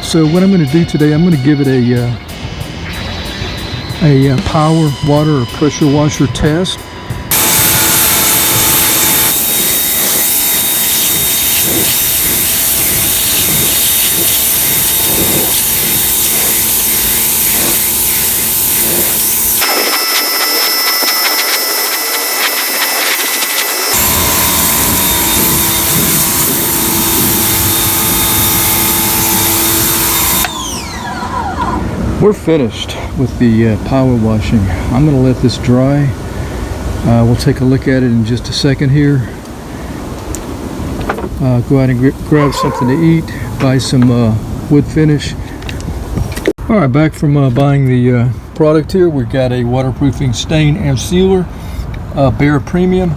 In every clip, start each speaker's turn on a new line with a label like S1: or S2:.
S1: So what I'm going to do today, I'm going to give it a power, water, or pressure washer test. We're finished with the power washing. I'm going to let this dry. We'll take a look at it in just a second here. Go out and grab something to eat, buy some wood finish. Alright, back from buying the product here. We've got a waterproofing stain and sealer, BEHR Premium.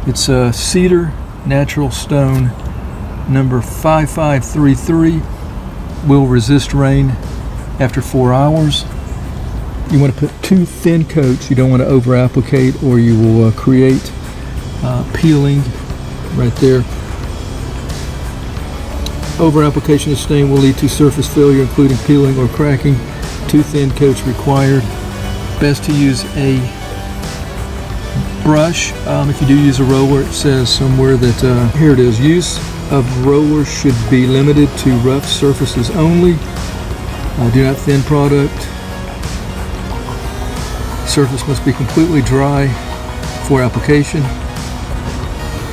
S1: It's a Cedar Naturaltone number 5533. Will resist rain after 4 hours. You want to put 2 thin coats. You don't want to over applicate, or you will create peeling right there. Over application of stain will lead to surface failure, including peeling or cracking. 2 thin coats required. Best to use a brush. If you do use a roller, it says somewhere that here it is. Use of roller should be limited to rough surfaces only. Do not thin product. Surface must be completely dry for application.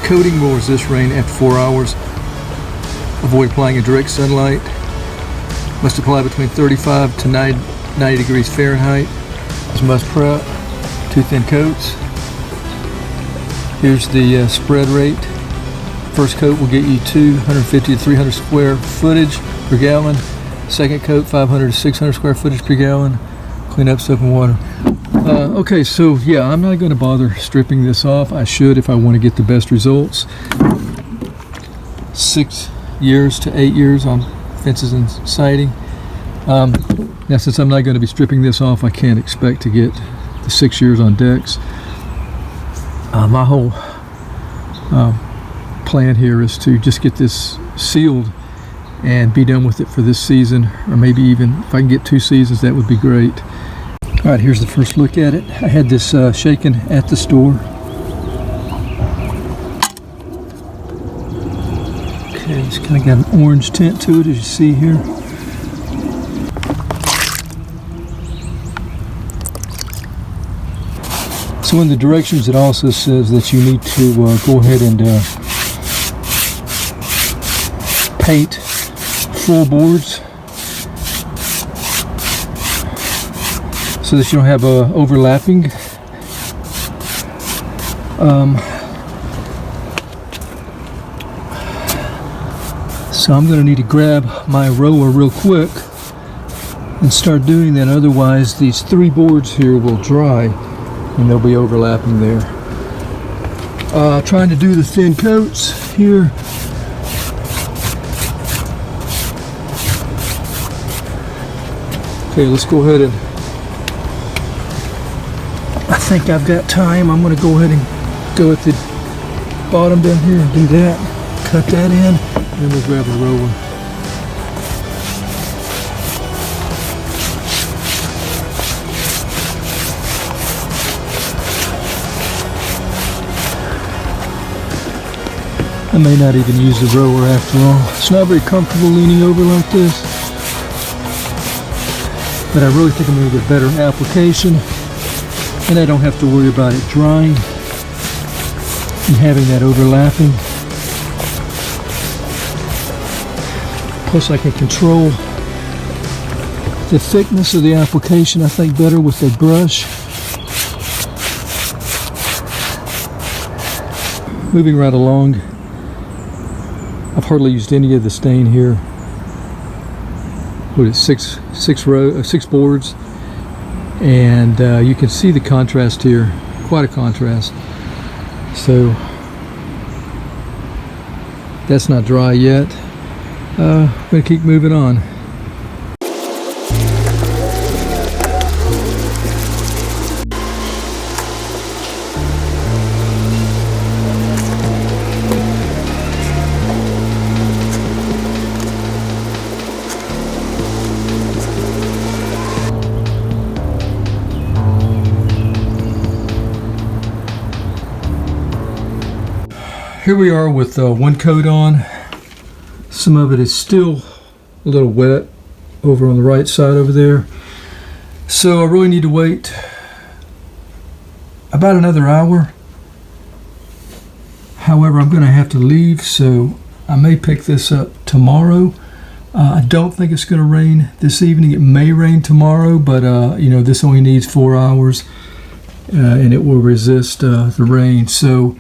S1: Coating will resist rain after 4 hours. Avoid applying in direct sunlight. Must apply between 35 to 90 degrees Fahrenheit. This must prep. 2 thin coats. Here's the spread rate. First coat will get you 250 to 300 square footage per gallon. Second coat, 500 to 600 square footage per gallon. Clean up, soap and water. Okay, so yeah, I'm not going to bother stripping this off. I should if I want to get the best results. 6 years to 8 years on fences and siding. Now, since I'm not going to be stripping this off, I can't expect to get the 6 years on decks. My whole plan here is to just get this sealed and be done with it for this season, or maybe even if I can get 2 seasons, that would be great. All right, here's the first look at it. I had this shaken at the store. Okay, it's kind of got an orange tint to it, as you see here. So in the directions, it also says that you need to go ahead and paint full boards so that you don't have overlapping. So I'm going to need to grab my roller real quick and start doing that. Otherwise, these 3 boards here will dry and they'll be overlapping there. Trying to do the thin coats here. Okay, let's go ahead and, I think I've got time. I'm going to go ahead and go at the bottom down here and do that. Cut that in, and then we'll grab the roller. I may not even use the roller after all. It's not very comfortable leaning over like this. But I really think I'm going to get better application, and I don't have to worry about it drying and having that overlapping. Plus I can control the thickness of the application, I think, better with a brush. Moving right along, I've hardly used any of the stain here. What is it, six boards, and you can see the contrast here, quite a contrast. So that's not dry yet. I'm going to keep moving on. Here we are with one coat on. Some of it is still a little wet over on the right side over there. So I really need to wait about another hour. However, I'm going to have to leave, so I may pick this up tomorrow. I don't think it's going to rain this evening. It may rain tomorrow, but this only needs 4 hours and it will resist the rain. So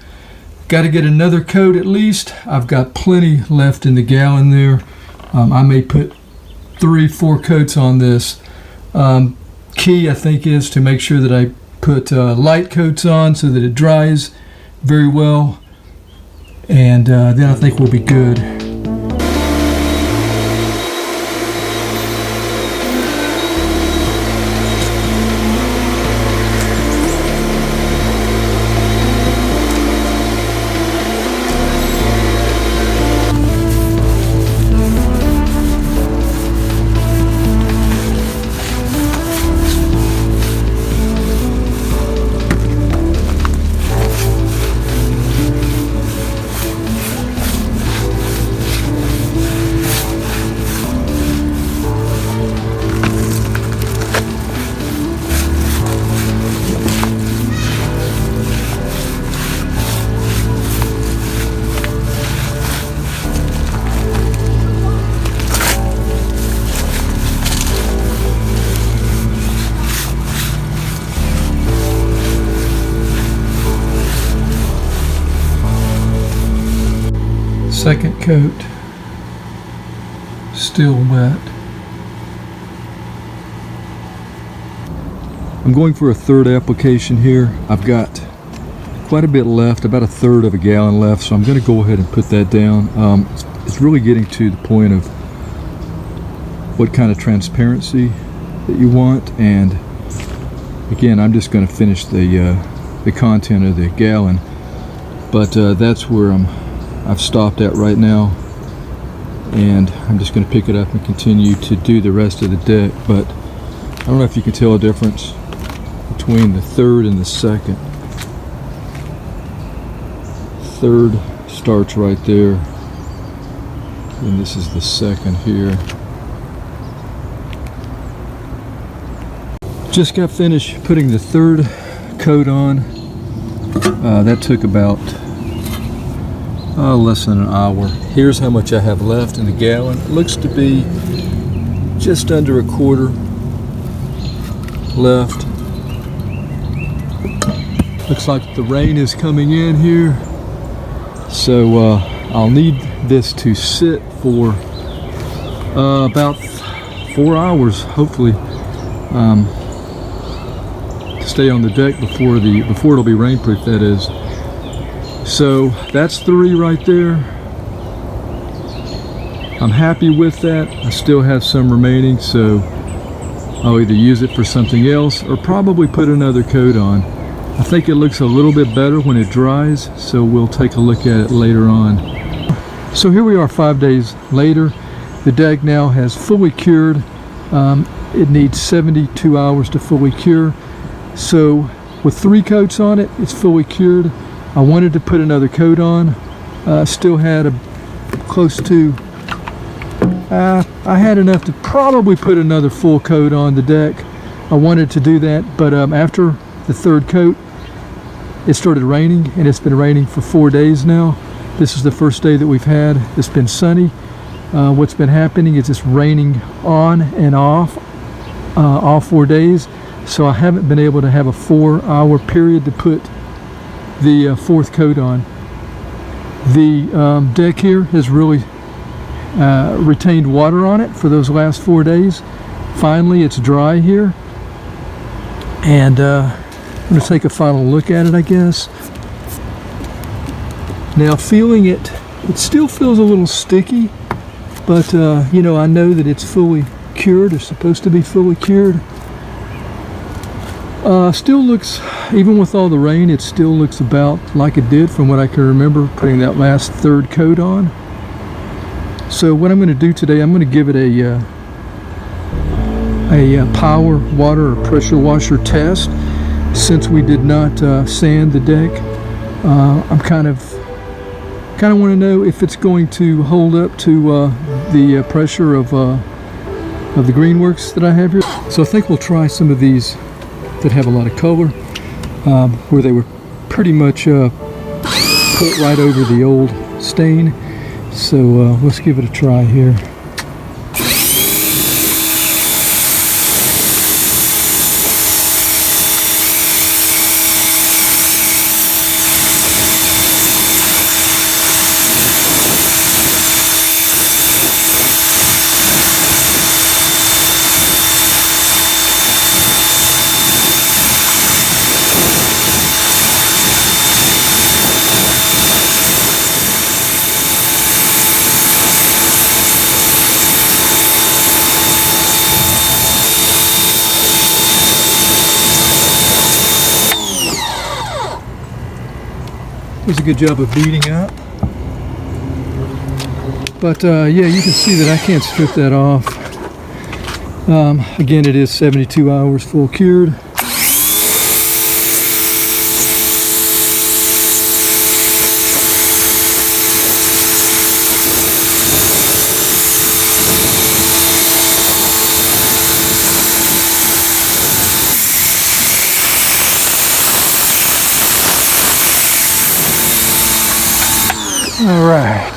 S1: got to get another coat at least. I've got plenty left in the gallon there. I may put 3-4 coats on this. Key, I think, is to make sure that I put light coats on so that it dries very well, and then I think we'll be good. Second coat, still wet. I'm going for a third application here. I've got quite a bit left, about 1/3 of a gallon left, so I'm going to go ahead and put that down. It's really getting to the point of what kind of transparency that you want, and again, I'm just going to finish the content of the gallon, but that's where I've stopped at right now, and I'm just going to pick it up and continue to do the rest of the deck. But I don't know if you can tell a difference between the third and the second. Third starts right there, and this is the second here. Just got finished putting the third coat on. That took about less than an hour. Here's how much I have left in the gallon. It looks to be just under 1/4 left. Looks like the rain is coming in here, so I'll need this to sit for about 4 hours, hopefully, to stay on the deck before it'll be rainproof, that is. So that's 3 right there. I'm happy with that. I still have some remaining, so I'll either use it for something else or probably put another coat on. I think it looks a little bit better when it dries, so we'll take a look at it later on. So here we are 5 days later. The deck now has fully cured. It needs 72 hours to fully cure. So with 3 coats on it, it's fully cured. I wanted to put another coat on. Still had close to, I had enough to probably put another full coat on the deck. I wanted to do that, but after the 3rd coat, it started raining, and it's been raining for 4 days now. This is the first day that we've had. It's been sunny. What's been happening is it's raining on and off all 4 days, so I haven't been able to have a 4-hour period to put the 4th coat on. The deck here has really retained water on it for those last 4 days. Finally, it's dry here, and I'm going to take a final look at it, I guess. Now, feeling it, it still feels a little sticky, but I know that it's fully cured. It's supposed to be fully cured. Still looks, even with all the rain, it still looks about like it did from what I can remember putting that last 3rd coat on. So what I'm going to do today, I'm going to give it a power water or pressure washer test. Since we did not sand the deck, I'm kind of Kind of want to know if it's going to hold up to the pressure of the Greenworks that I have here. So I think we'll try some of these that have a lot of color, where they were pretty much put right over the old stain. So let's give it a try here. Does a good job of beating up. But yeah, you can see that I can't strip that off. Again, it is 72 hours full cured. All right,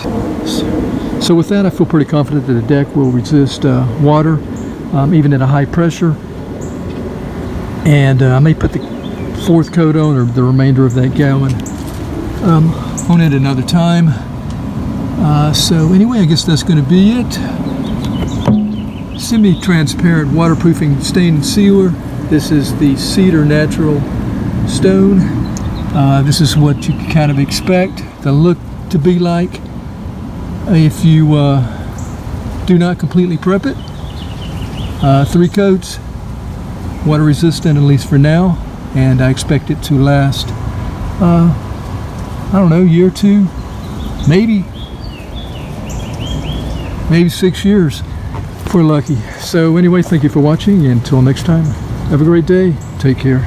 S1: so with that I feel pretty confident that the deck will resist water, even at a high pressure. And I may put the 4th coat on, or the remainder of that gallon, on it another time. So anyway, I guess that's going to be it. Semi-transparent waterproofing stain and sealer. This is the Cedar Naturaltone. This is what you can kind of expect the look to be like if you do not completely prep it. 3 coats, water resistant at least for now, and I expect it to last I don't know, a year or 2, maybe 6 years if we're lucky. So anyway, thank you for watching, and until next time, have a great day. Take care.